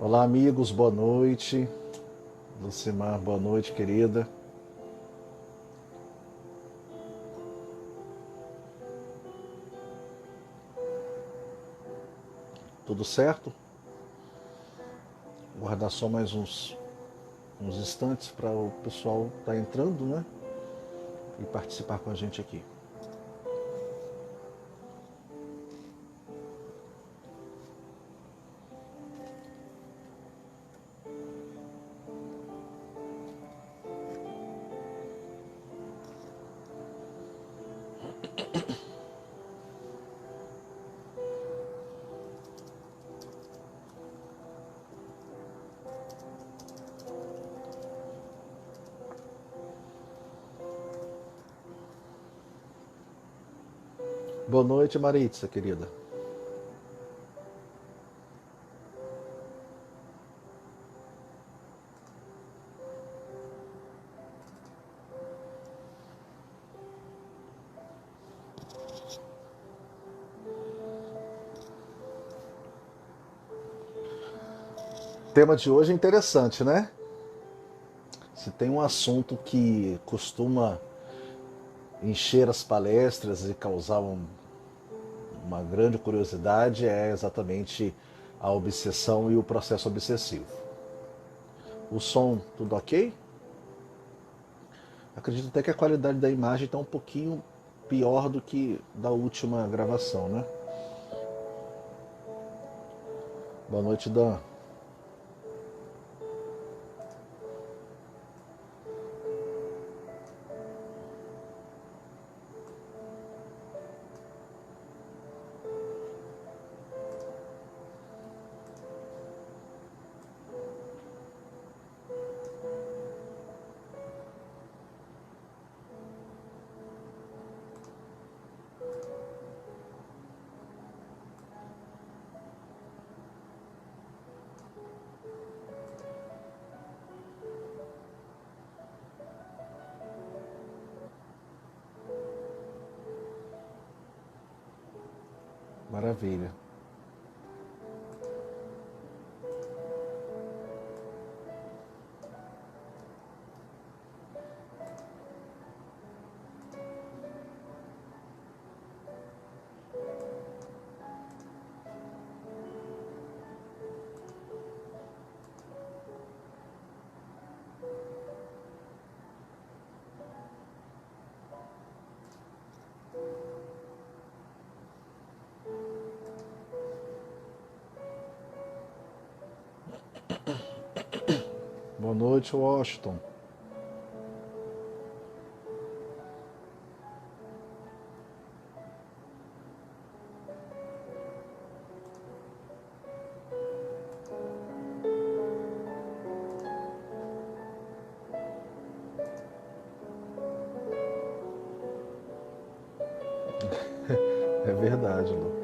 Olá, amigos, boa noite. Lucimar, boa noite, querida. Tudo certo? Vou guardar só mais uns instantes para o pessoal estar entrando, né? E participar com a gente aqui. Boa noite, Maritza, querida. O tema de hoje é interessante, né? Se tem um assunto que costuma encher as palestras e causar uma grande curiosidade, é exatamente a obsessão e o processo obsessivo. O som, tudo ok? Acredito até que a qualidade da imagem está um pouquinho pior do que da última gravação, né? Boa noite, Dan. Maravilha. Boa noite, Washington. É verdade, Lu.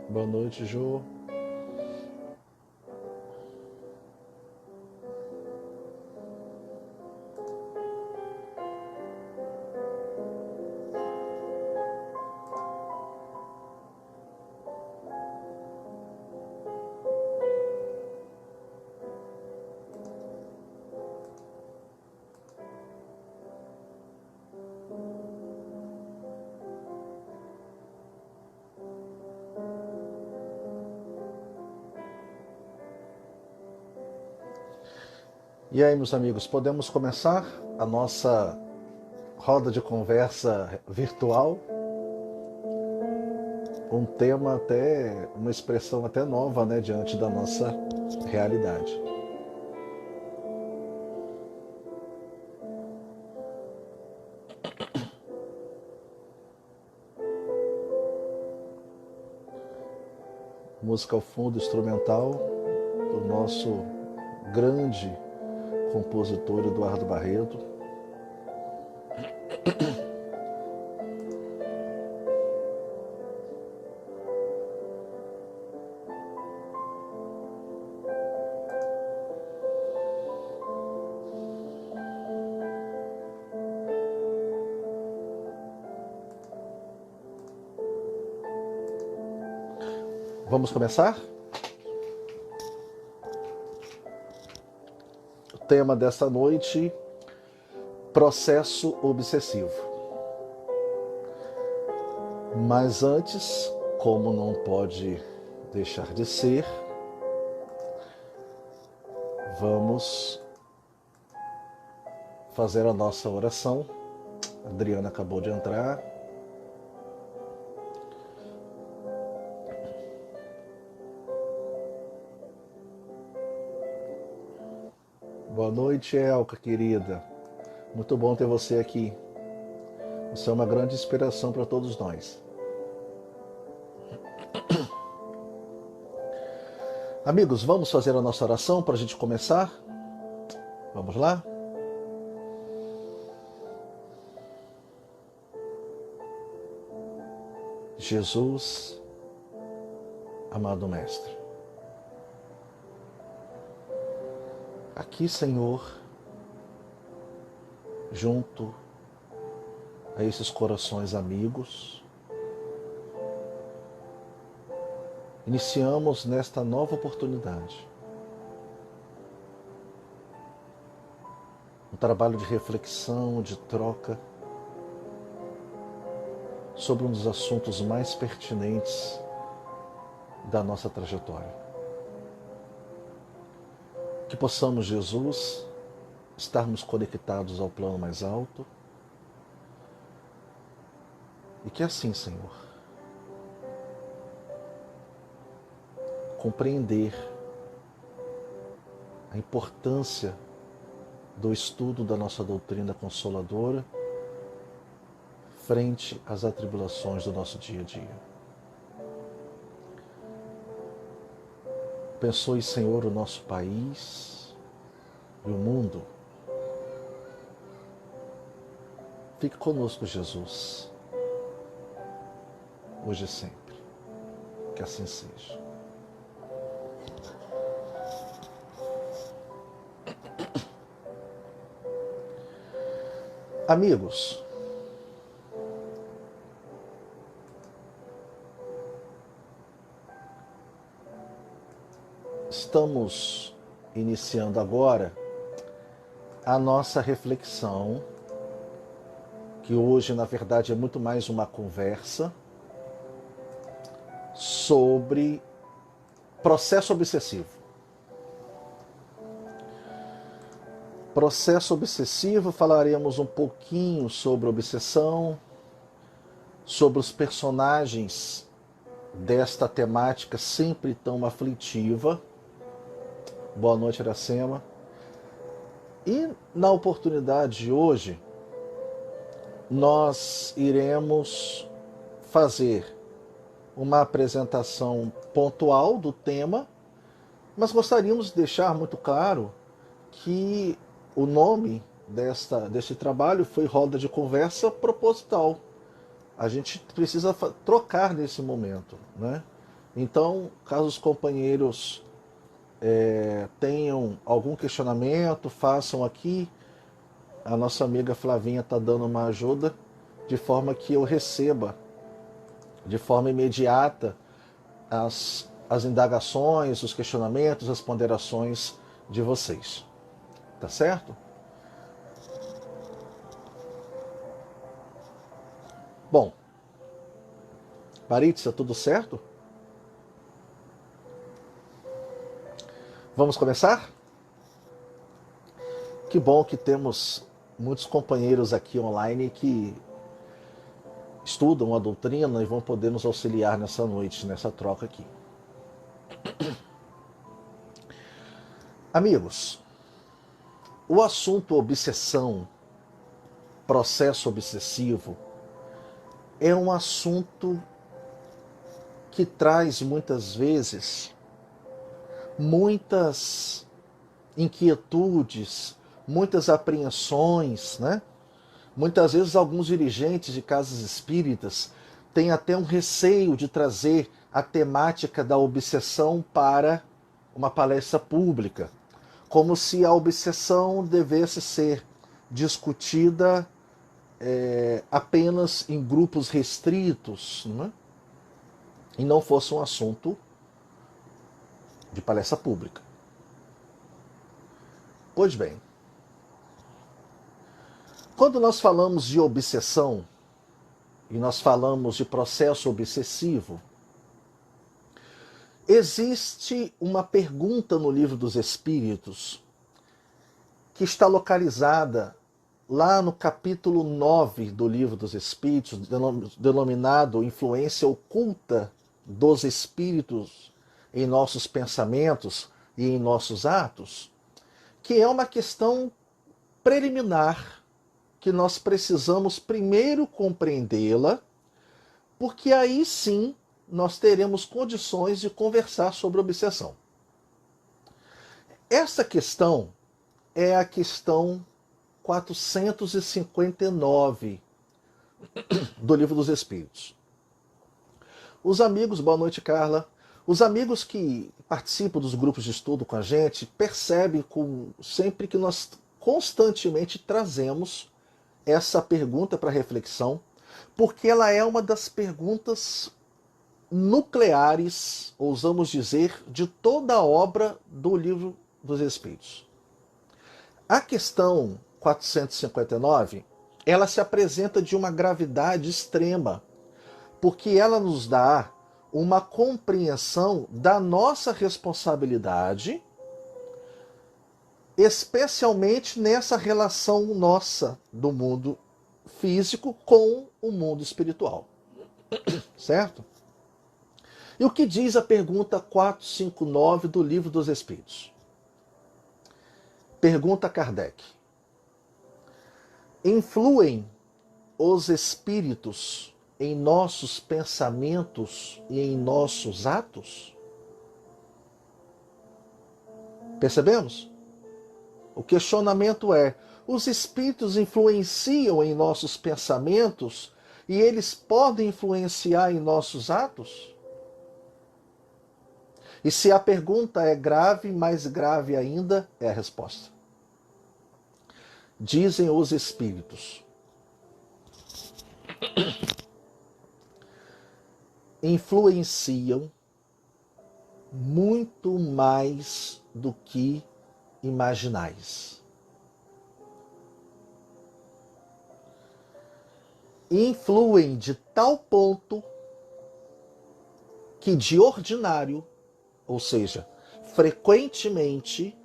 Boa noite, Jô. E aí, meus amigos, podemos começar a nossa roda de conversa virtual, um tema até, uma expressão até nova, né, diante da nossa realidade. Música ao fundo instrumental do nosso grande compositor Eduardo Barreto. Vamos começar? O tema desta noite: processo obsessivo. Mas antes, como não pode deixar de ser, vamos fazer a nossa oração. A Adriana acabou de entrar. Boa noite, Elka, querida. Muito bom ter você aqui. Você é uma grande inspiração para todos nós. Amigos, vamos fazer a nossa oração para a gente começar? Vamos lá? Jesus, amado Mestre, aqui, Senhor, junto a esses corações amigos, iniciamos nesta nova oportunidade um trabalho de reflexão, de troca sobre um dos assuntos mais pertinentes da nossa trajetória. Que possamos, Jesus, estarmos conectados ao plano mais alto e que assim, Senhor, compreender a importância do estudo da nossa doutrina consoladora frente às atribulações do nosso dia a dia. Abençoe, Senhor, o nosso país e o mundo. Fique conosco, Jesus, hoje e sempre. Que assim seja. Amigos, estamos iniciando agora a nossa reflexão, que hoje, na verdade, é muito mais uma conversa sobre processo obsessivo. Processo obsessivo, falaremos um pouquinho sobre obsessão, sobre os personagens desta temática sempre tão aflitiva. Boa noite, Iracema. E na oportunidade de hoje, nós iremos fazer uma apresentação pontual do tema, mas gostaríamos de deixar muito claro que o nome deste trabalho foi Roda de Conversa proposital. A gente precisa trocar nesse momento, né? Então, caso os companheiros tenham algum questionamento, façam aqui. A nossa amiga Flavinha está dando uma ajuda, de forma que eu receba de forma imediata as indagações, os questionamentos, as ponderações de vocês. Tá certo? Bom, Maritza, tudo certo? Vamos começar? Que bom que temos muitos companheiros aqui online que estudam a doutrina e vão poder nos auxiliar nessa noite, nessa troca aqui. Amigos, o assunto obsessão, processo obsessivo, é um assunto que traz muitas vezes muitas inquietudes, muitas apreensões, né? Muitas vezes alguns dirigentes de casas espíritas têm até um receio de trazer a temática da obsessão para uma palestra pública, como se a obsessão devesse ser discutida apenas em grupos restritos, né? E não fosse um assunto de palestra pública. Pois bem, quando nós falamos de obsessão e nós falamos de processo obsessivo, existe uma pergunta no Livro dos Espíritos que está localizada lá no capítulo 9 do Livro dos Espíritos, denominado Influência Oculta dos Espíritos em nossos pensamentos e em nossos atos, que é uma questão preliminar que nós precisamos primeiro compreendê-la, porque aí sim nós teremos condições de conversar sobre obsessão. Essa questão é a questão 459 do Livro dos Espíritos. Os amigos, boa noite, Carla. Os amigos que participam dos grupos de estudo com a gente percebem sempre que nós constantemente trazemos essa pergunta para reflexão, porque ela é uma das perguntas nucleares, ousamos dizer, de toda a obra do Livro dos Espíritos. A questão 459, ela se apresenta de uma gravidade extrema, porque ela nos dá uma compreensão da nossa responsabilidade, especialmente nessa relação nossa do mundo físico com o mundo espiritual. Certo? E o que diz a pergunta 459 do Livro dos Espíritos? Pergunta Kardec: influem os espíritos em nossos pensamentos e em nossos atos? Percebemos? O questionamento é: os espíritos influenciam em nossos pensamentos e eles podem influenciar em nossos atos? E se a pergunta é grave, mais grave ainda é a resposta. Dizem os espíritos: influenciam muito mais do que imaginais. Influem de tal ponto que de ordinário, ou seja, frequentemente,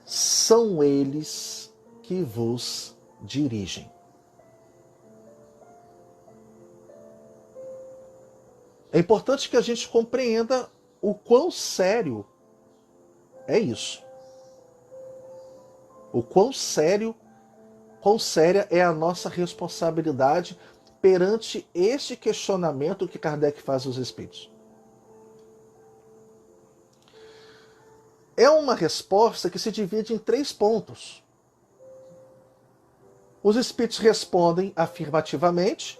são eles que vos dirigem. É importante que a gente compreenda o quão sério é isso. O quão séria é a nossa responsabilidade perante este questionamento que Kardec faz aos espíritos. É uma resposta que se divide em 3 pontos. Os espíritos respondem afirmativamente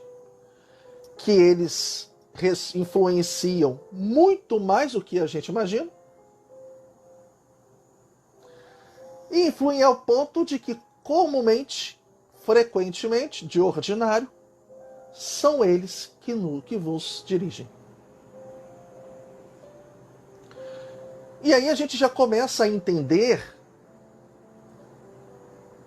que eles influenciam muito mais do que a gente imagina. E influem ao ponto de que comumente, frequentemente, de ordinário, são eles que vos dirigem. E aí a gente já começa a entender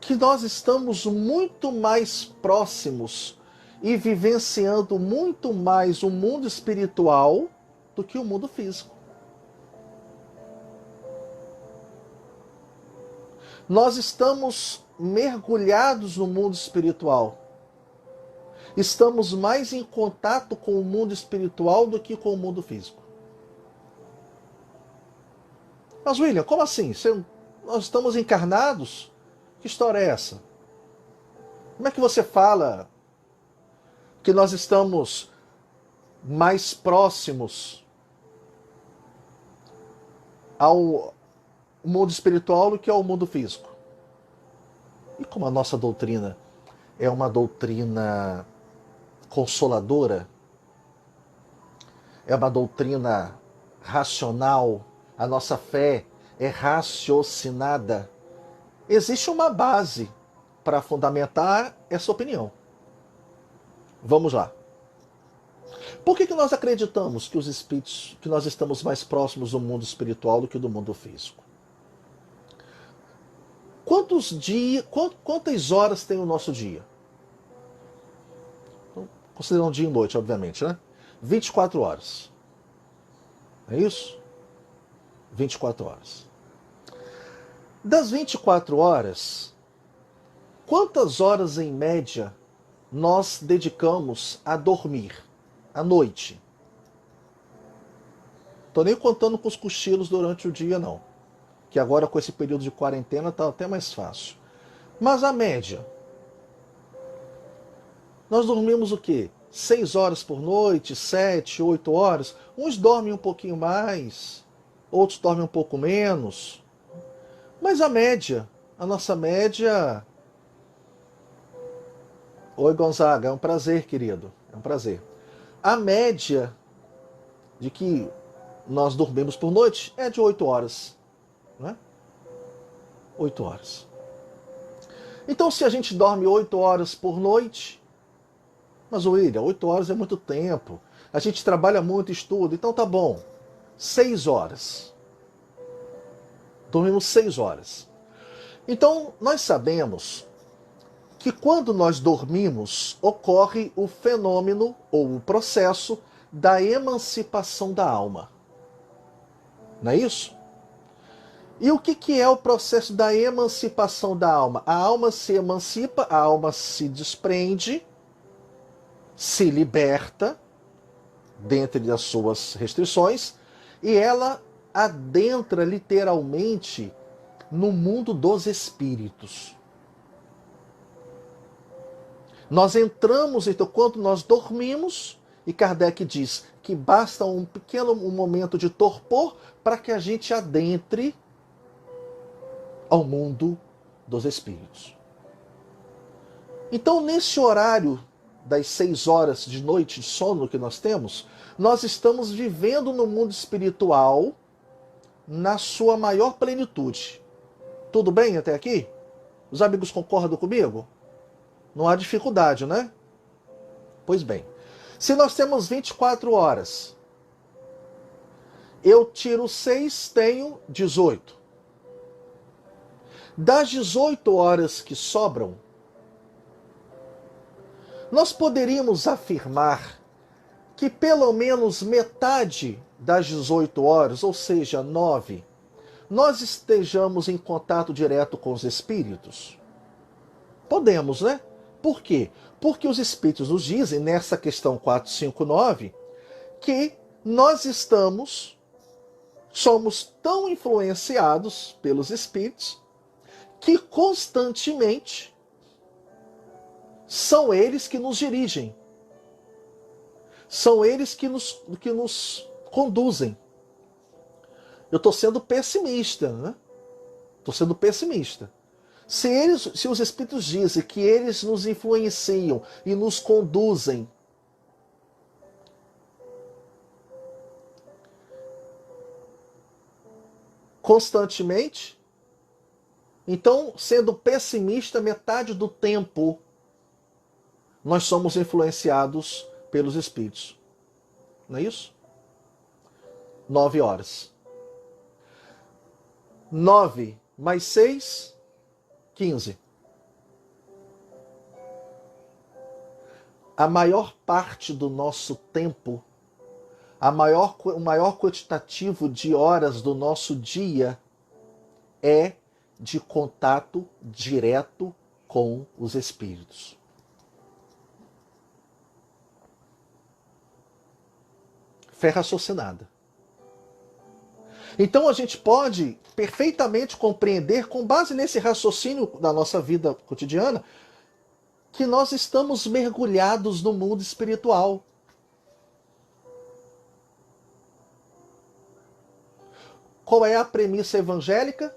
que nós estamos muito mais próximos e vivenciando muito mais o mundo espiritual do que o mundo físico. Nós estamos mergulhados no mundo espiritual. Estamos mais em contato com o mundo espiritual do que com o mundo físico. Mas, William, como assim? Nós estamos encarnados? Que história é essa? Como é que você fala que nós estamos mais próximos ao mundo espiritual do que ao mundo físico? E como a nossa doutrina é uma doutrina consoladora, é uma doutrina racional, a nossa fé é raciocinada, existe uma base para fundamentar essa opinião. Vamos lá. Por que nós acreditamos que os espíritos, que nós estamos mais próximos do mundo espiritual do que do mundo físico? Quantas horas tem o nosso dia? Então, considerando dia e noite, obviamente, né? 24 horas. É isso? 24 horas. Das 24 horas, quantas horas em média nós dedicamos a dormir à noite? Tô nem contando com os cochilos durante o dia, não. Que agora com esse período de quarentena tá até mais fácil. Mas a média. Nós dormimos o quê? 6 horas por noite, 7, 8 horas. Uns dormem um pouquinho mais, outros dormem um pouco menos. Mas a média, a nossa média... Oi, Gonzaga, é um prazer, querido. É um prazer. A média de que nós dormimos por noite é de 8 horas. Não é? 8 horas. Então, se a gente dorme 8 horas por noite... Mas, William, 8 horas é muito tempo. A gente trabalha muito, estuda. Então tá bom. 6 horas. Dormimos 6 horas. Então, nós sabemos que quando nós dormimos, ocorre o fenômeno ou o processo da emancipação da alma. Não é isso? E o que é o processo da emancipação da alma? A alma se emancipa, a alma se desprende, se liberta, dentre das suas restrições, e ela adentra literalmente no mundo dos espíritos. Nós entramos, então, quando nós dormimos, e Kardec diz que basta um pequeno momento de torpor para que a gente adentre ao mundo dos espíritos. Então, nesse horário das 6 horas de noite de sono que nós temos, nós estamos vivendo no mundo espiritual na sua maior plenitude. Tudo bem até aqui? Os amigos concordam comigo? Não há dificuldade, né? Pois bem, se nós temos 24 horas, eu tiro 6, tenho 18. Das 18 horas que sobram, nós poderíamos afirmar que pelo menos metade das 18 horas, ou seja, 9, nós estejamos em contato direto com os espíritos? Podemos, né? Por quê? Porque os espíritos nos dizem, nessa questão 459, que nós somos tão influenciados pelos espíritos que constantemente são eles que nos dirigem. São eles que nos conduzem. Eu estou sendo pessimista, né? Estou sendo pessimista. Se os espíritos dizem que eles nos influenciam e nos conduzem, constantemente, então, sendo pessimista, metade do tempo nós somos influenciados pelos espíritos. Não é isso? 9 horas. 9 mais 6, 15. A maior parte do nosso tempo, o maior quantitativo de horas do nosso dia é de contato direto com os espíritos. Fé raciocinada. Então a gente pode perfeitamente compreender, com base nesse raciocínio da nossa vida cotidiana, que nós estamos mergulhados no mundo espiritual. Qual é a premissa evangélica?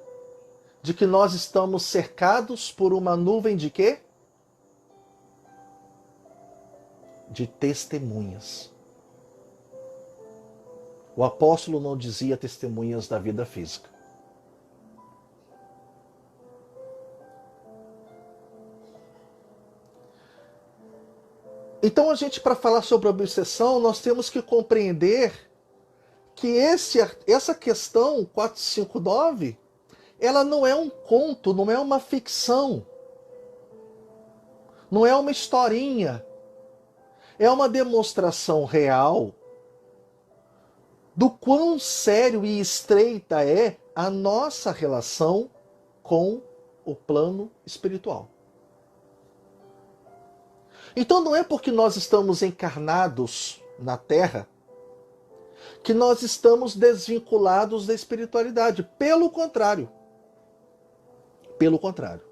De que nós estamos cercados por uma nuvem de quê? De testemunhas. O apóstolo não dizia testemunhas da vida física. Então, para falar sobre a obsessão, nós temos que compreender que essa questão 459, ela não é um conto, não é uma ficção, não é uma historinha, é uma demonstração real do quão sério e estreita é a nossa relação com o plano espiritual. Então não é porque nós estamos encarnados na Terra que nós estamos desvinculados da espiritualidade. Pelo contrário. Pelo contrário.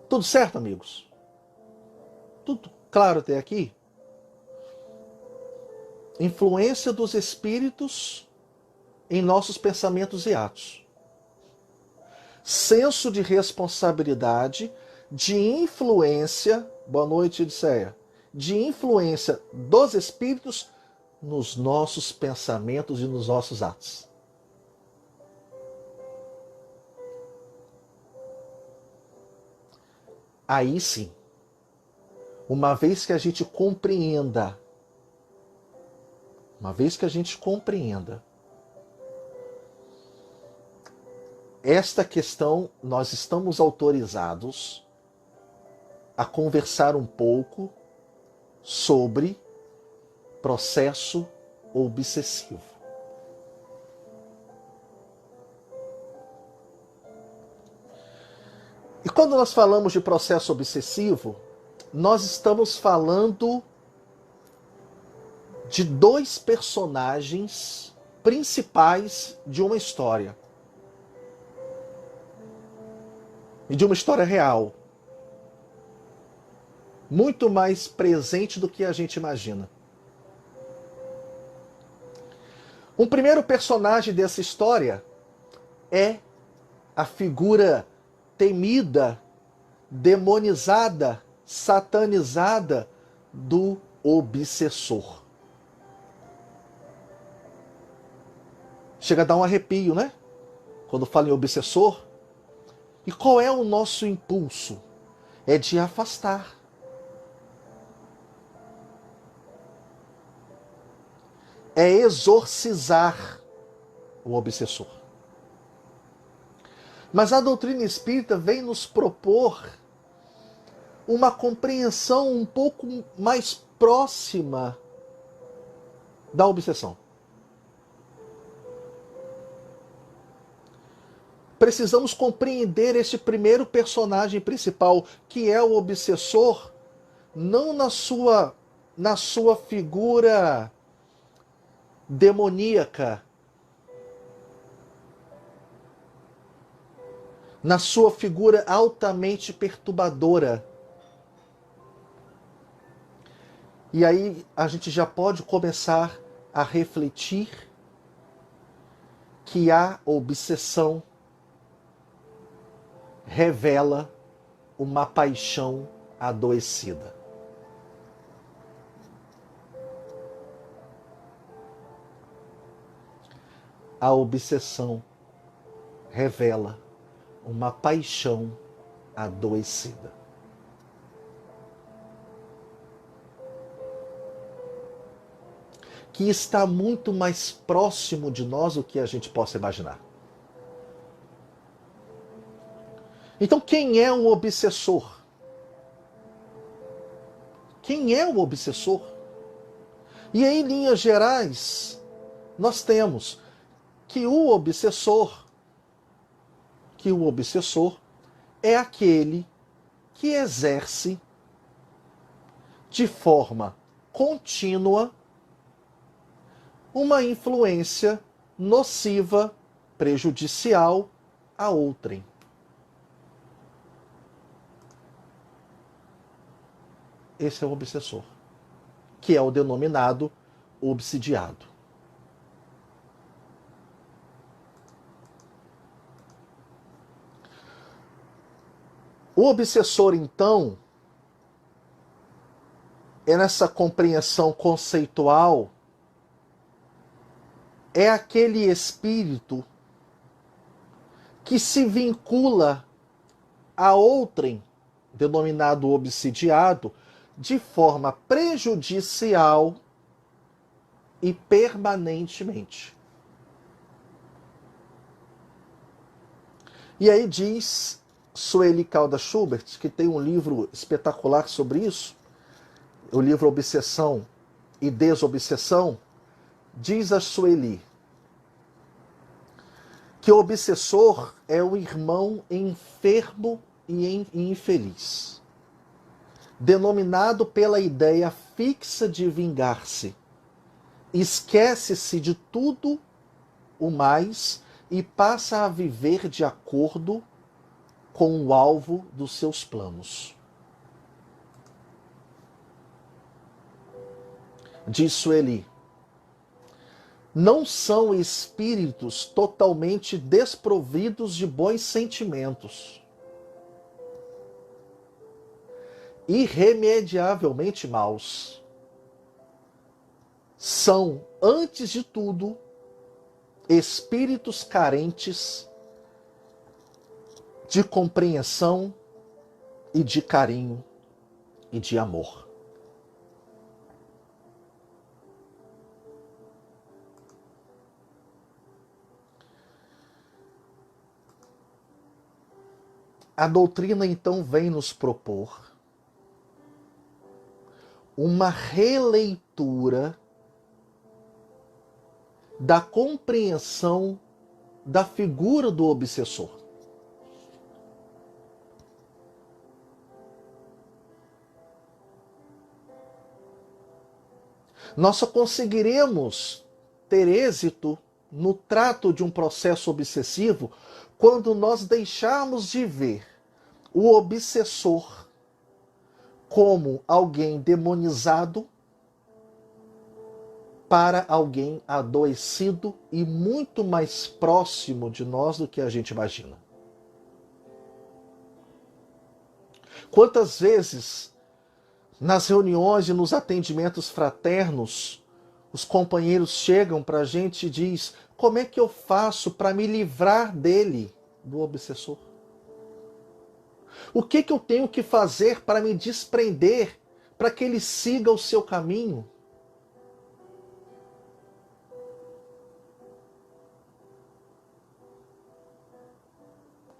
Tudo certo, amigos? Tudo claro até aqui? Influência dos espíritos em nossos pensamentos e atos. Senso de responsabilidade, de influência, boa noite, Odisseia, de influência dos espíritos nos nossos pensamentos e nos nossos atos. Aí sim, uma vez que a gente compreenda esta questão, nós estamos autorizados a conversar um pouco sobre processo obsessivo. E quando nós falamos de processo obsessivo, nós estamos falando de dois personagens principais de uma história. E de uma história real. Muito mais presente do que a gente imagina. Um primeiro personagem dessa história é a figura temida, demonizada, satanizada do obsessor. Chega a dar um arrepio, né? Quando fala em obsessor. E qual é o nosso impulso? É de afastar. É exorcizar o obsessor. Mas a doutrina espírita vem nos propor uma compreensão um pouco mais próxima da obsessão. Precisamos compreender este primeiro personagem principal, que é o obsessor, não na sua figura demoníaca, na sua figura altamente perturbadora. E aí a gente já pode começar a refletir que a obsessão revela uma paixão adoecida. A obsessão revela uma paixão adoecida. Que está muito mais próximo de nós do que a gente possa imaginar. Então, quem é o obsessor? Quem é o obsessor? E aí, em linhas gerais, nós temos que o obsessor é aquele que exerce de forma contínua uma influência nociva, prejudicial a outrem. Esse é o obsessor, que é o denominado obsidiado. O obsessor, então, é nessa compreensão conceitual, é aquele espírito que se vincula a outrem, denominado obsidiado, de forma prejudicial e permanentemente. E aí diz Sueli Caldas Schubert, que tem um livro espetacular sobre isso, o livro Obsessão e Desobsessão, diz a Sueli que o obsessor é o irmão enfermo e infeliz, denominado pela ideia fixa de vingar-se. Esquece-se de tudo o mais e passa a viver de acordo com o alvo dos seus planos. Diz Sueli: não são espíritos totalmente desprovidos de bons sentimentos, irremediavelmente maus. São, antes de tudo, espíritos carentes de compreensão e de carinho e de amor. A doutrina, então, vem nos propor uma releitura da compreensão da figura do obsessor. Nós só conseguiremos ter êxito no trato de um processo obsessivo quando nós deixarmos de ver o obsessor como alguém demonizado para alguém adoecido e muito mais próximo de nós do que a gente imagina. Quantas vezes nas reuniões e nos atendimentos fraternos os companheiros chegam para a gente e dizem: como é que eu faço para me livrar dele, do obsessor? O que eu tenho que fazer para me desprender, para que ele siga o seu caminho?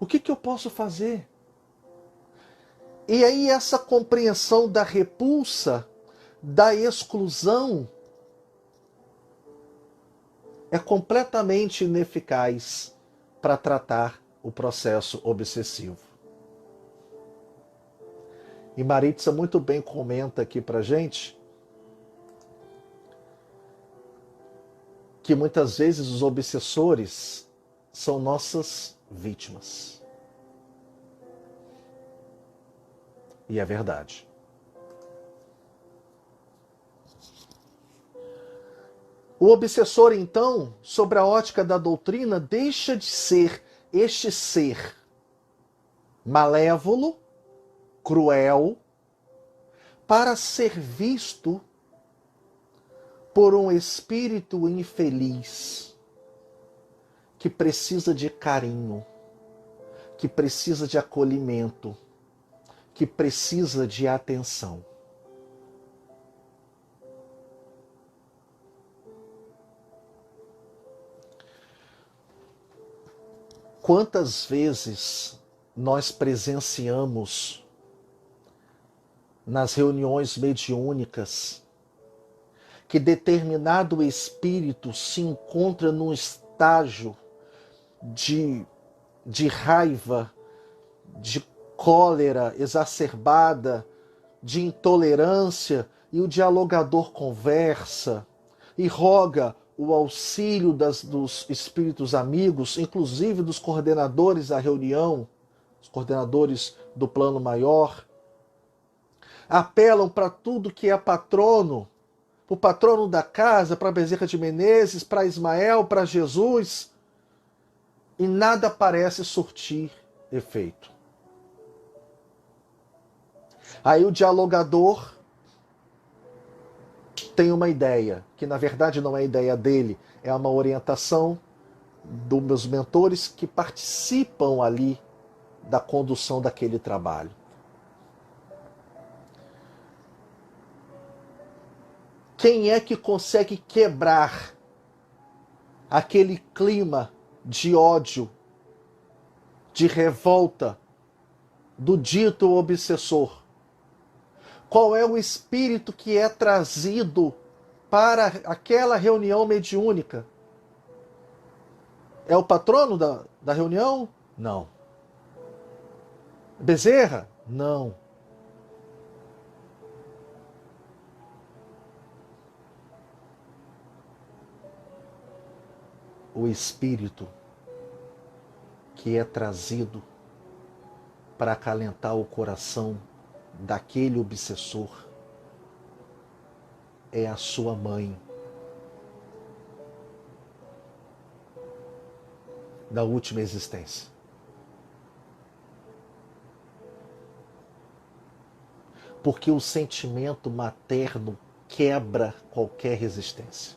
O que eu posso fazer? E aí essa compreensão da repulsa, da exclusão, é completamente ineficaz para tratar o processo obsessivo. E Maritza muito bem comenta aqui para gente que muitas vezes os obsessores são nossas vítimas. E é verdade. O obsessor, então, sobre a ótica da doutrina, deixa de ser este ser malévolo, cruel, para ser visto por um espírito infeliz que precisa de carinho, que precisa de acolhimento, que precisa de atenção. Quantas vezes nós presenciamos nas reuniões mediúnicas que determinado espírito se encontra num estágio de raiva, de cólera exacerbada, de intolerância, e o dialogador conversa e roga o auxílio dos espíritos amigos, inclusive dos coordenadores da reunião, os coordenadores do plano maior, apelam para tudo que é patrono, o patrono da casa, para Bezerra de Menezes, para Ismael, para Jesus, e nada parece surtir efeito. Aí o dialogador tem uma ideia, que na verdade não é ideia dele, é uma orientação dos meus mentores que participam ali da condução daquele trabalho. Quem é que consegue quebrar aquele clima de ódio, de revolta do dito obsessor? Qual é o espírito que é trazido para aquela reunião mediúnica? É o patrono da reunião? Não. Bezerra? Não. O espírito que é trazido para acalentar o coração daquele obsessor é a sua mãe, da última existência. Porque o sentimento materno quebra qualquer resistência.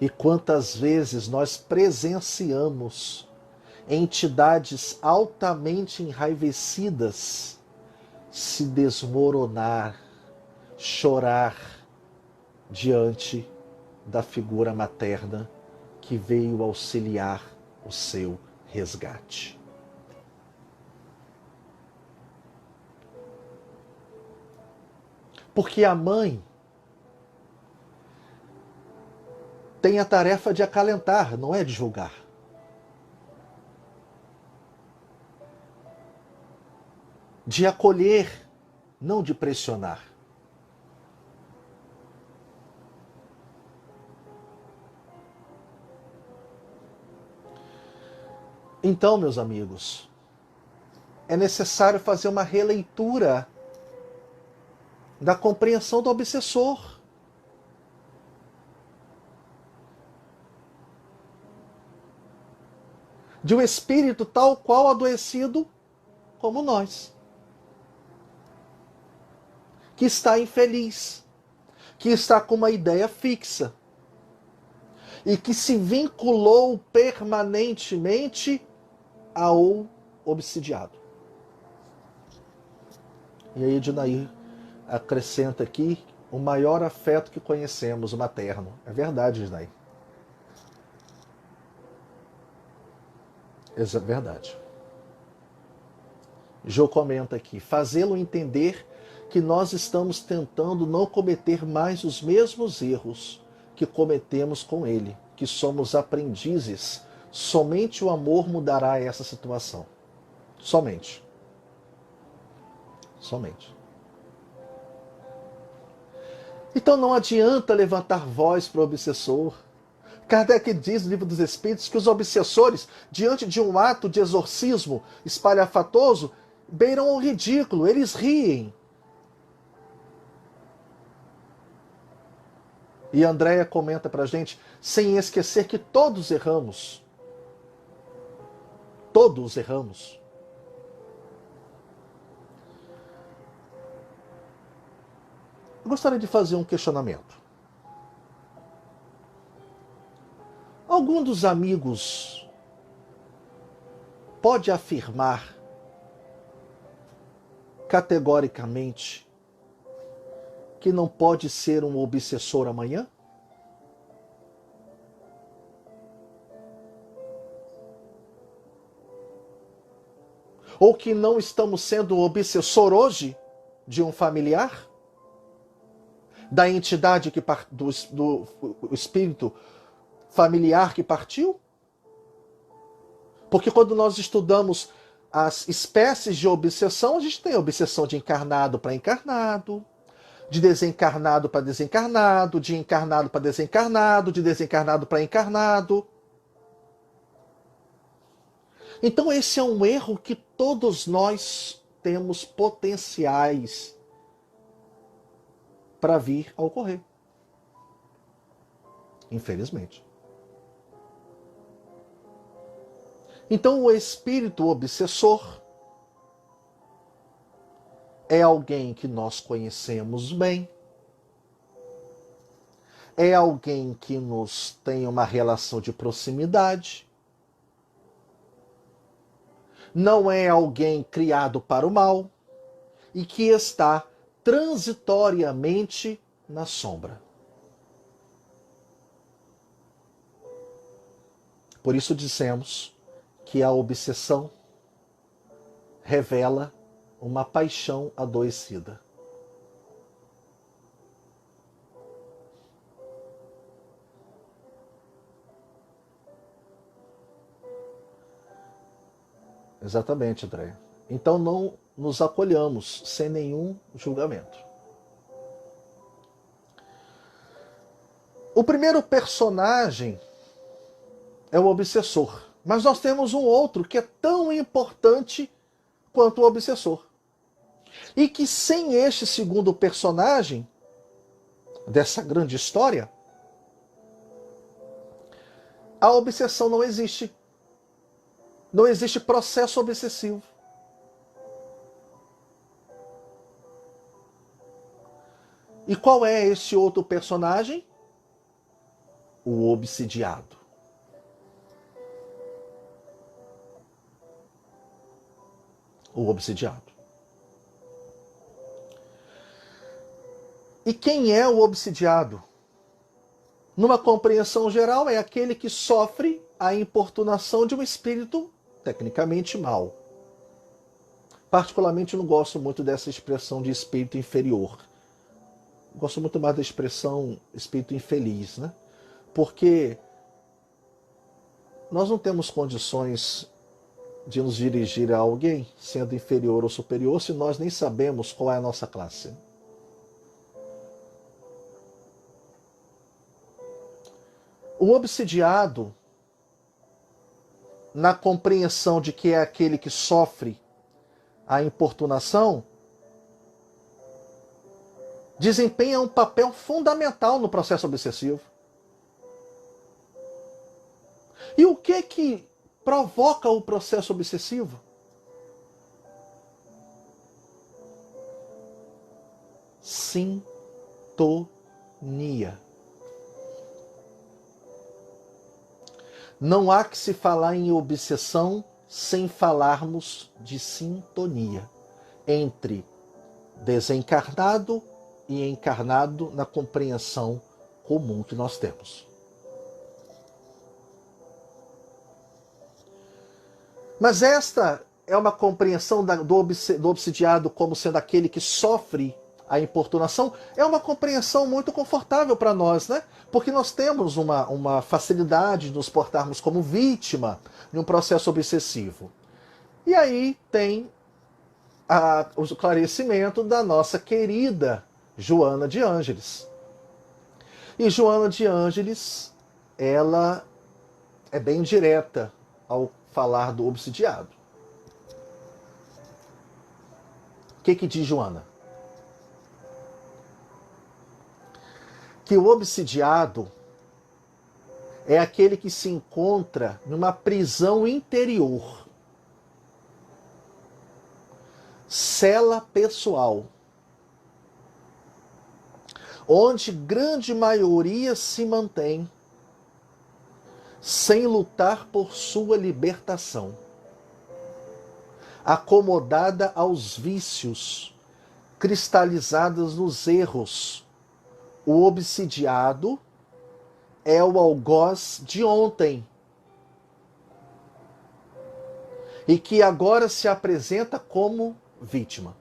E quantas vezes nós presenciamos entidades altamente enraivecidas se desmoronar, chorar diante da figura materna que veio auxiliar o seu resgate. Porque a mãe tem a tarefa de acalentar, não é de julgar. De acolher, não de pressionar. Então, meus amigos, é necessário fazer uma releitura da compreensão do obsessor. De um espírito tal qual adoecido como nós. Que está infeliz, que está com uma ideia fixa e que se vinculou permanentemente ao obsidiado. E aí Ednair acrescenta aqui o maior afeto que conhecemos, o materno. É verdade, Ednair. É verdade. Jô comenta aqui, fazê-lo entender que nós estamos tentando não cometer mais os mesmos erros que cometemos com ele, que somos aprendizes. Somente o amor mudará essa situação. Somente. Somente. Então não adianta levantar voz para o obsessor. Kardec diz no Livro dos Espíritos que os obsessores, diante de um ato de exorcismo espalhafatoso, beiram o ridículo, eles riem. E Andréia comenta para a gente, sem esquecer que todos erramos. Todos erramos. Eu gostaria de fazer um questionamento. Algum dos amigos pode afirmar categoricamente que não pode ser um obsessor amanhã? Ou que não estamos sendo um obsessor hoje de um familiar? Da entidade do espírito familiar que partiu? Porque quando nós estudamos as espécies de obsessão, a gente tem a obsessão de encarnado para encarnado, de desencarnado para desencarnado, de encarnado para desencarnado, de desencarnado para encarnado. Então esse é um erro que todos nós temos potenciais para vir a ocorrer. Infelizmente. Então o espírito obsessor é alguém que nós conhecemos bem, é alguém que nos tem uma relação de proximidade, não é alguém criado para o mal e que está transitoriamente na sombra. Por isso dissemos que a obsessão revela uma paixão adoecida. Exatamente, André. Então não nos acolhamos sem nenhum julgamento. O primeiro personagem é o obsessor. Mas nós temos um outro que é tão importante quanto o obsessor. E que sem este segundo personagem dessa grande história, a obsessão não existe. Não existe processo obsessivo. E qual é esse outro personagem? O obsidiado. O obsidiado. E quem é o obsidiado? Numa compreensão geral, é aquele que sofre a importunação de um espírito tecnicamente mau. Particularmente, eu não gosto muito dessa expressão de espírito inferior. Gosto muito mais da expressão espírito infeliz, né? Porque nós não temos condições de nos dirigir a alguém, sendo inferior ou superior, se nós nem sabemos qual é a nossa classe. O obsidiado, na compreensão de que é aquele que sofre a importunação, desempenha um papel fundamental no processo obsessivo. E o que provoca o processo obsessivo? Sintonia. Não há que se falar em obsessão sem falarmos de sintonia entre desencarnado e encarnado na compreensão comum que nós temos. Mas esta é uma compreensão do obsidiado como sendo aquele que sofre a importunação, é uma compreensão muito confortável para nós, né? Porque nós temos uma facilidade de nos portarmos como vítima de um processo obsessivo. E aí tem o esclarecimento da nossa querida Joana de Ângeles. E Joana de Ângeles, ela é bem direta ao falar do obsidiado. O que diz Joana? Que o obsidiado é aquele que se encontra numa prisão interior, cela pessoal, onde grande maioria se mantém sem lutar por sua libertação, acomodada aos vícios, cristalizadas nos erros. O obsidiado é o algoz de ontem e que agora se apresenta como vítima.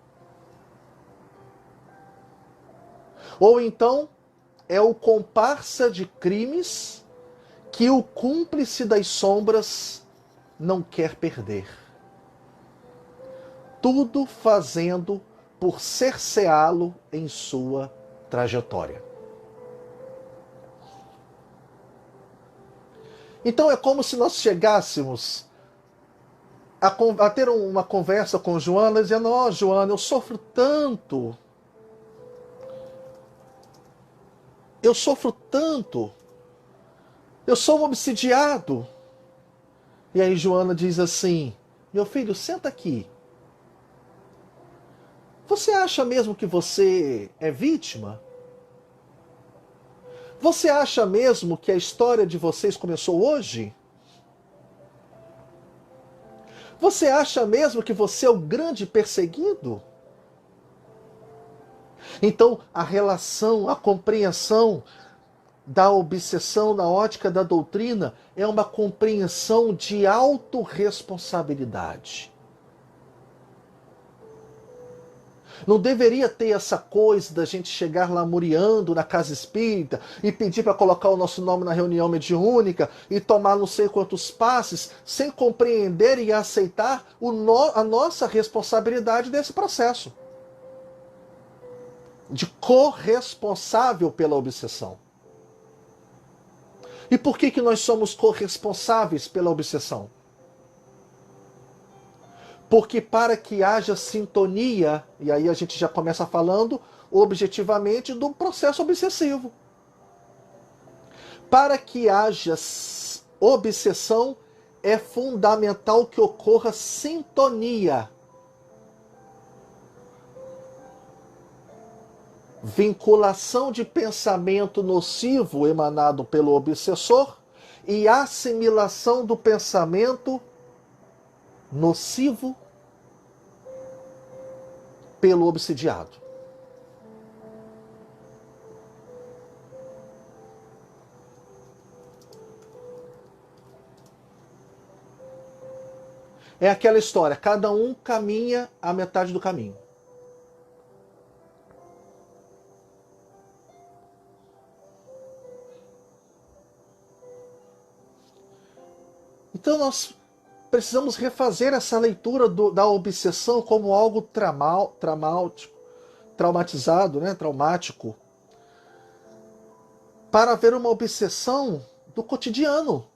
Ou então é o comparsa de crimes que o cúmplice das sombras não quer perder. Tudo fazendo por cerceá-lo em sua trajetória. Então é como se nós chegássemos a ter uma conversa com Joana, dizendo: ó, Joana, eu sofro tanto. Eu sofro tanto. Eu sou um obsidiado. E aí Joana diz assim: meu filho, senta aqui. Você acha mesmo que você é vítima? Você acha mesmo que a história de vocês começou hoje? Você acha mesmo que você é o grande perseguido? Então, a relação, a compreensão da obsessão na ótica da doutrina é uma compreensão de autorresponsabilidade. Não deveria ter essa coisa da gente chegar lamuriando na casa espírita e pedir para colocar o nosso nome na reunião mediúnica e tomar não sei quantos passes sem compreender e aceitar a nossa responsabilidade desse processo. De corresponsável pela obsessão. E por que nós somos corresponsáveis pela obsessão? Porque para que haja sintonia, e aí a gente já começa falando objetivamente do processo obsessivo. Para que haja obsessão, é fundamental que ocorra sintonia. Vinculação de pensamento nocivo emanado pelo obsessor e assimilação do pensamento nocivo pelo obsidiado. É aquela história, cada um caminha a metade do caminho. Então nós precisamos refazer essa leitura da obsessão como algo traumatizado, né? Traumático, para ver uma obsessão do cotidiano.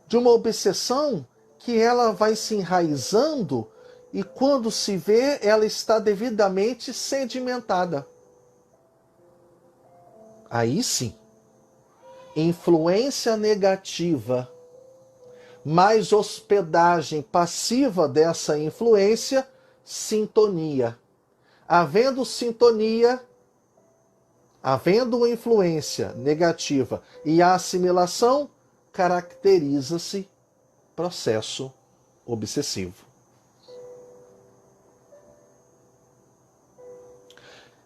De uma obsessão que ela vai se enraizando e quando se vê, ela está devidamente sedimentada. Aí sim, influência negativa mais hospedagem passiva dessa influência, sintonia. Havendo sintonia, havendo influência negativa e a assimilação, caracteriza-se processo obsessivo.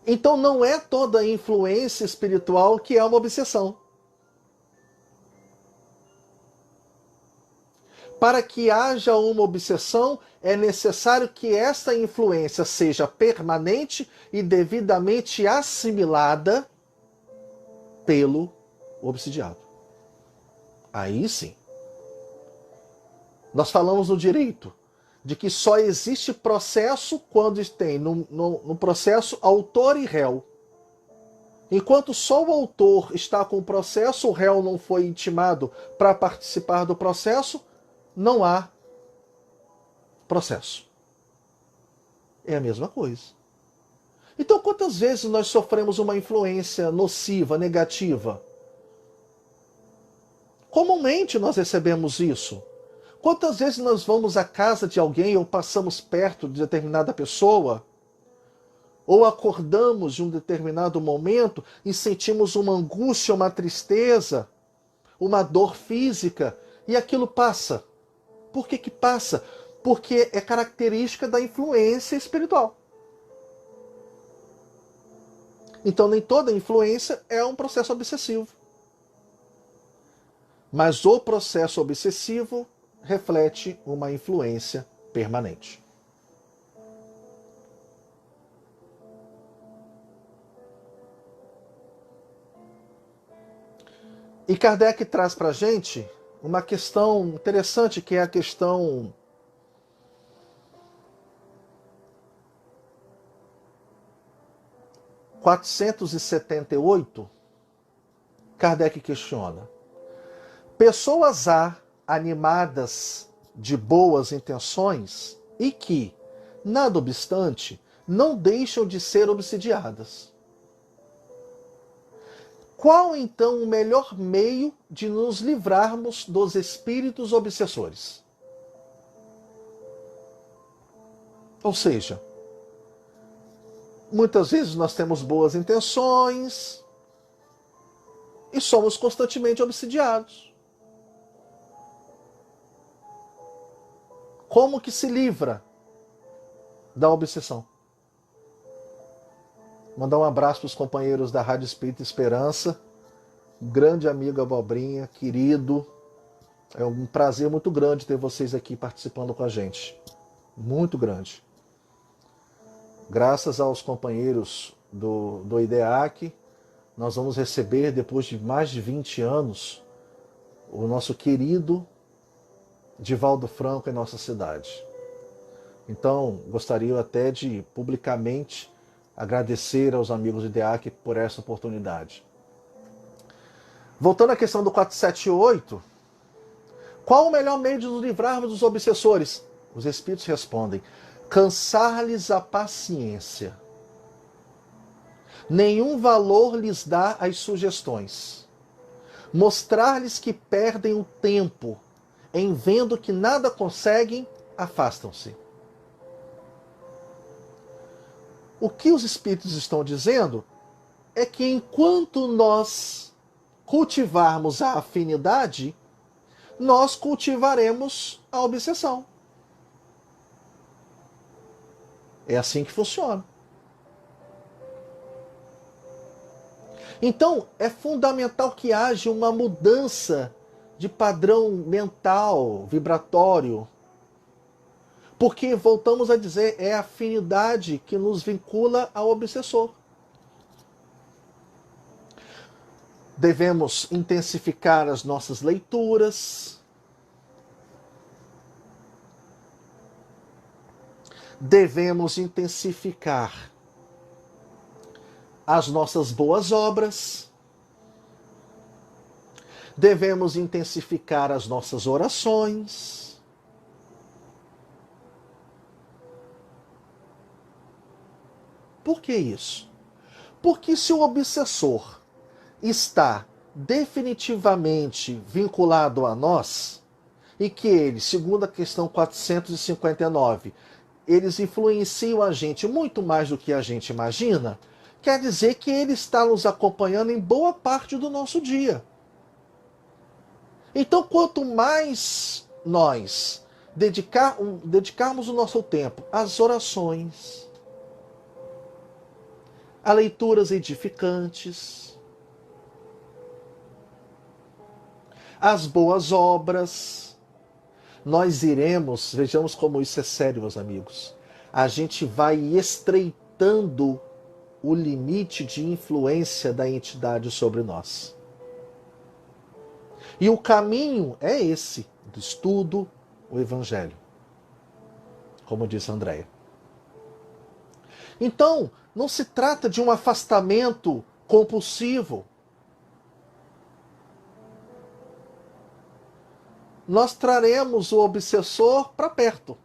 Então não é toda influência espiritual que é uma obsessão. Para que haja uma obsessão, é necessário que essa influência seja permanente e devidamente assimilada pelo obsidiado. Aí sim. Nós falamos no direito de que só existe processo quando tem no processo autor e réu. Enquanto só o autor está com o processo, o réu não foi intimado para participar do processo, não há processo. É a mesma coisa. Então, quantas vezes nós sofremos uma influência nociva, negativa? Comumente nós recebemos isso. Quantas vezes nós vamos à casa de alguém ou passamos perto de determinada pessoa, ou acordamos de um determinado momento e sentimos uma angústia, uma tristeza, uma dor física, e aquilo passa. Por que passa? Porque é característica da influência espiritual. Então nem toda influência é um processo obsessivo. Mas o processo obsessivo reflete uma influência permanente. E Kardec traz para a gente uma questão interessante, que é a questão 478. Kardec questiona: pessoas há animadas de boas intenções e que, nada obstante, não deixam de ser obsidiadas. Qual então o melhor meio de nos livrarmos dos espíritos obsessores? Ou seja, muitas vezes nós temos boas intenções e somos constantemente obsidiados. Como que se livra da obsessão? Mandar um abraço para os companheiros da Rádio Espírita Esperança, grande amigo Abobrinha, querido. É um prazer muito grande ter vocês aqui participando com a gente. Muito grande. Graças aos companheiros do IDEAC, nós vamos receber, depois de mais de 20 anos, o nosso querido Divaldo Franco em nossa cidade. Então, gostaria até de publicamente agradecer aos amigos do IDEAC por essa oportunidade. Voltando à questão do 478, qual o melhor meio de nos livrarmos dos obsessores? Os espíritos respondem: cansar-lhes a paciência. Nenhum valor lhes dá as sugestões. Mostrar-lhes que perdem o tempo, em vendo que nada conseguem, afastam-se. O que os espíritos estão dizendo é que enquanto nós cultivarmos a afinidade, nós cultivaremos a obsessão. É assim que funciona. Então, é fundamental que haja uma mudança de padrão mental, vibratório. Porque, voltamos a dizer, é a afinidade que nos vincula ao obsessor. Devemos intensificar as nossas leituras. Devemos intensificar as nossas boas obras. Devemos intensificar as nossas orações. Por que isso? Porque se o obsessor está definitivamente vinculado a nós, e que ele, segundo a questão 459, eles influenciam a gente muito mais do que a gente imagina, quer dizer que ele está nos acompanhando em boa parte do nosso dia. Então, quanto mais nós dedicarmos o nosso tempo às orações, a leituras edificantes, as boas obras, nós iremos, vejamos como isso é sério, meus amigos, a gente vai estreitando o limite de influência da entidade sobre nós. E o caminho é esse, do estudo, o Evangelho, como disse Andréia. Então, não se trata de um afastamento compulsivo. Nós traremos o obsessor para perto.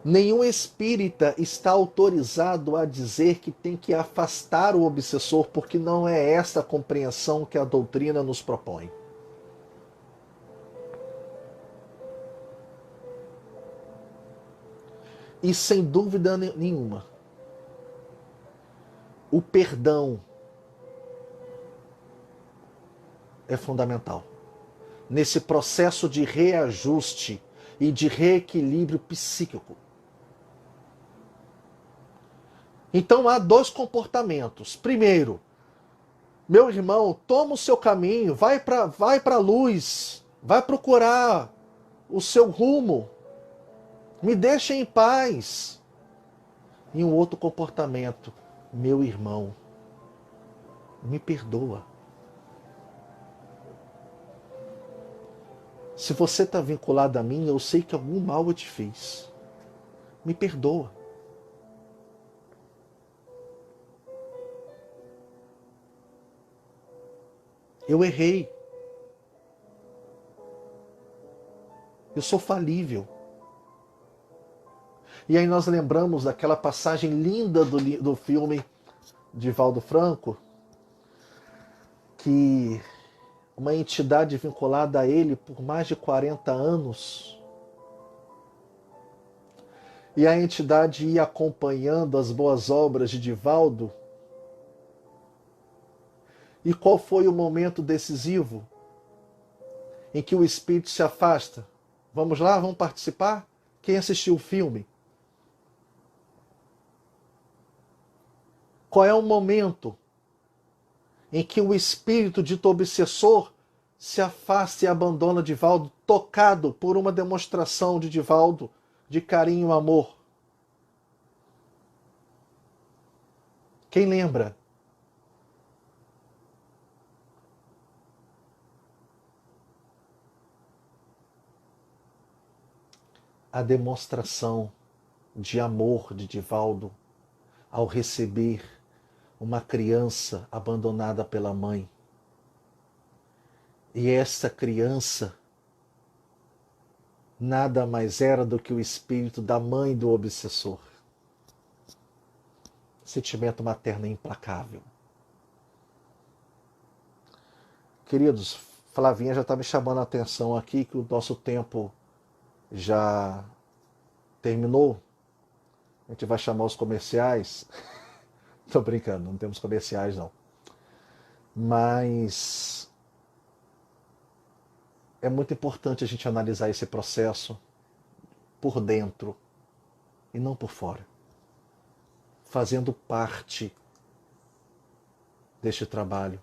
Nenhum espírita está autorizado a dizer que tem que afastar o obsessor, porque não é essa a compreensão que a doutrina nos propõe. E sem dúvida nenhuma, o perdão é fundamental nesse processo de reajuste e de reequilíbrio psíquico. Então há dois comportamentos. Primeiro, meu irmão, toma o seu caminho, vai para a luz, vai procurar o seu rumo, me deixa em paz. E um outro comportamento, meu irmão, Me perdoa. Se você está vinculado a mim, eu sei que algum mal eu te fiz. Me perdoa. Eu errei. Eu sou falível. E aí nós lembramos daquela passagem linda do filme de Valdo Franco, que uma entidade vinculada a ele por mais de 40 anos, e a entidade ia acompanhando as boas obras de Divaldo. E qual foi o momento decisivo em que o espírito se afasta? Vamos lá, vamos participar? Quem assistiu o filme? Qual é o momento em que o espírito dito obsessor se afasta e abandona Divaldo, tocado por uma demonstração de Divaldo de carinho e amor? Quem lembra? A demonstração de amor de Divaldo ao receber uma criança abandonada pela mãe. E essa criança nada mais era do que o espírito da mãe do obsessor. Sentimento materno implacável. Queridos, Flavinha já está me chamando a atenção aqui que o nosso tempo já terminou. A gente vai chamar os comerciais. Tô brincando, não temos comerciais não. Mas é muito importante a gente analisar esse processo por dentro e não por fora, fazendo parte deste trabalho,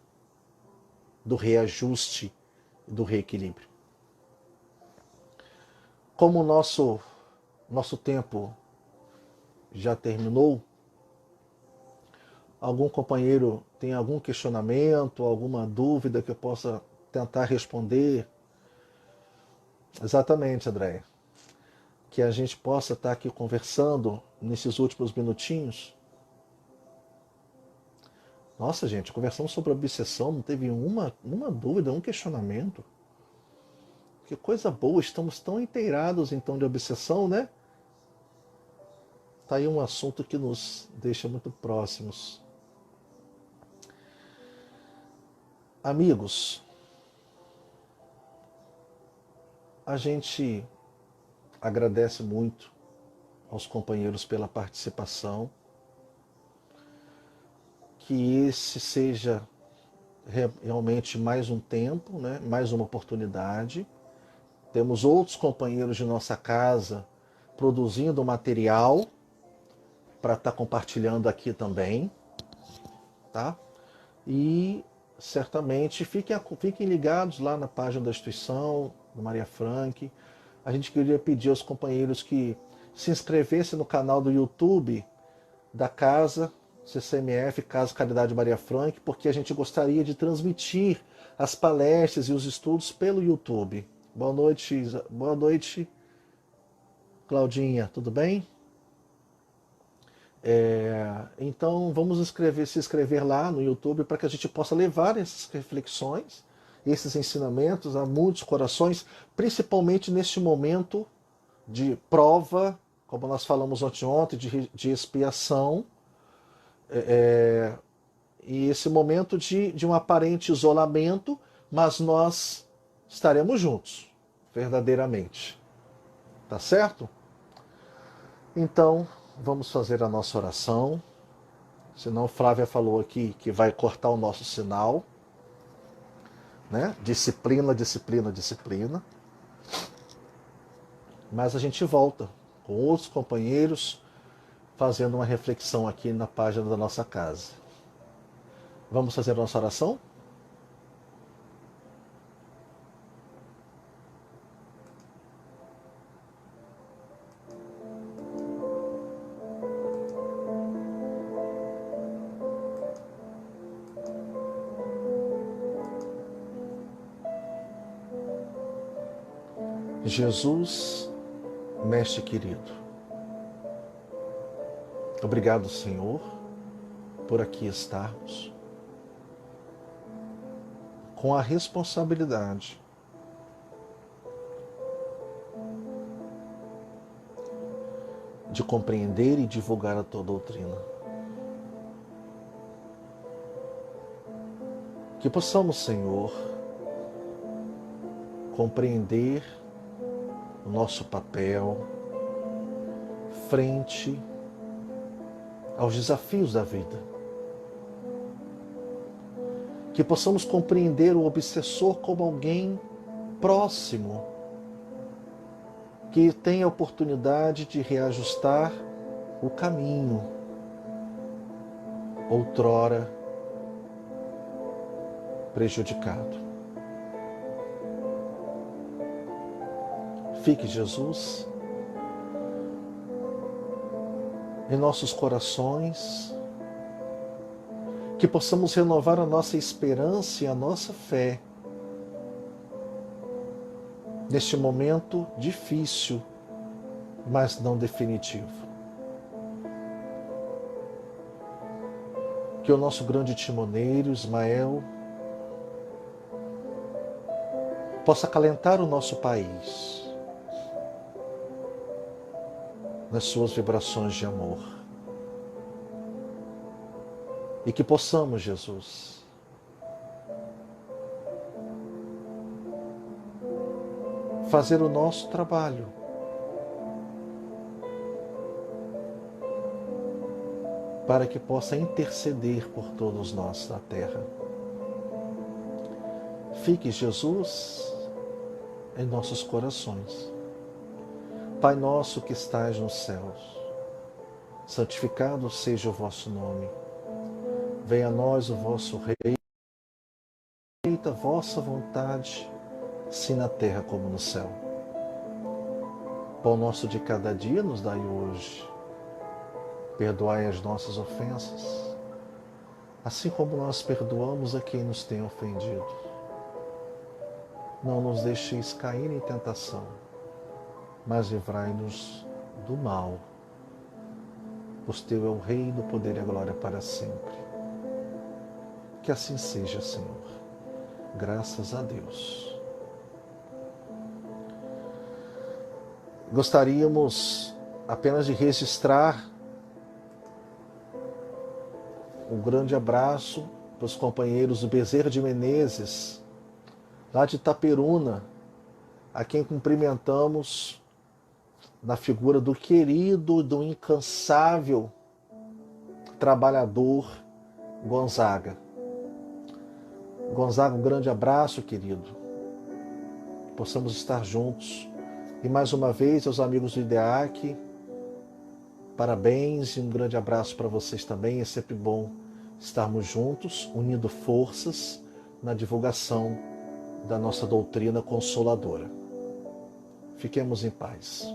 do reajuste e do reequilíbrio. Como o nosso tempo já terminou, algum companheiro tem algum questionamento, alguma dúvida que eu possa tentar responder? Exatamente, Andréia. Que a gente possa estar aqui conversando nesses últimos minutinhos. Nossa, gente, conversamos sobre obsessão, não teve uma dúvida, um questionamento. Que coisa boa, estamos tão inteirados então de obsessão, né? Tá aí um assunto que nos deixa muito próximos. Amigos, a gente agradece muito aos companheiros pela participação. Que esse seja realmente mais um tempo, né? Mais uma oportunidade. Temos outros companheiros de nossa casa produzindo material para estar compartilhando aqui também, tá? E certamente fiquem ligados lá na página da instituição, do Maria Frank. A gente queria pedir aos companheiros que se inscrevessem no canal do YouTube da casa, CCMF, Casa Caridade Maria Frank, porque a gente gostaria de transmitir as palestras e os estudos pelo YouTube. Boa noite, Claudinha, tudo bem? Então vamos se inscrever lá no YouTube para que a gente possa levar essas reflexões, esses ensinamentos a muitos corações, principalmente neste momento de prova, como nós falamos ontem, de expiação, e esse momento de um aparente isolamento, mas nós estaremos juntos, verdadeiramente. Tá certo? Então, vamos fazer a nossa oração. Senão, Flávia falou aqui que vai cortar o nosso sinal, né? Disciplina, disciplina, disciplina. Mas a gente volta com outros companheiros fazendo uma reflexão aqui na página da nossa casa. Vamos fazer a nossa oração? Jesus, Mestre querido, obrigado, Senhor, por aqui estarmos com a responsabilidade de compreender e divulgar a tua doutrina. Que possamos, Senhor, compreender o nosso papel frente aos desafios da vida. Que possamos compreender o obsessor como alguém próximo, que tem a oportunidade de reajustar o caminho, outrora prejudicado. Fique, Jesus, em nossos corações, que possamos renovar a nossa esperança e a nossa fé neste momento difícil, mas não definitivo. Que o nosso grande timoneiro, Ismael, possa acalentar o nosso país nas suas vibrações de amor. E que possamos, Jesus, fazer o nosso trabalho para que possa interceder por todos nós na terra. Fique, Jesus, em nossos corações. Pai nosso que estais nos céus, santificado seja o vosso nome. Venha a nós o vosso reino, feita a vossa vontade, assim na terra como no céu. Pão nosso de cada dia nos dai hoje. Perdoai as nossas ofensas, assim como nós perdoamos a quem nos tem ofendido. Não nos deixeis cair em tentação, mas livrai-nos do mal. Pois teu é o reino, o poder e a glória para sempre. Que assim seja, Senhor. Graças a Deus. Gostaríamos apenas de registrar um grande abraço para os companheiros do Bezerra de Menezes, lá de Itaperuna, a quem cumprimentamos na figura do querido, do incansável trabalhador Gonzaga. Gonzaga, um grande abraço, querido. Possamos estar juntos. E mais uma vez, aos amigos do IDEAC, parabéns e um grande abraço para vocês também. É sempre bom estarmos juntos, unindo forças na divulgação da nossa doutrina consoladora. Fiquemos em paz.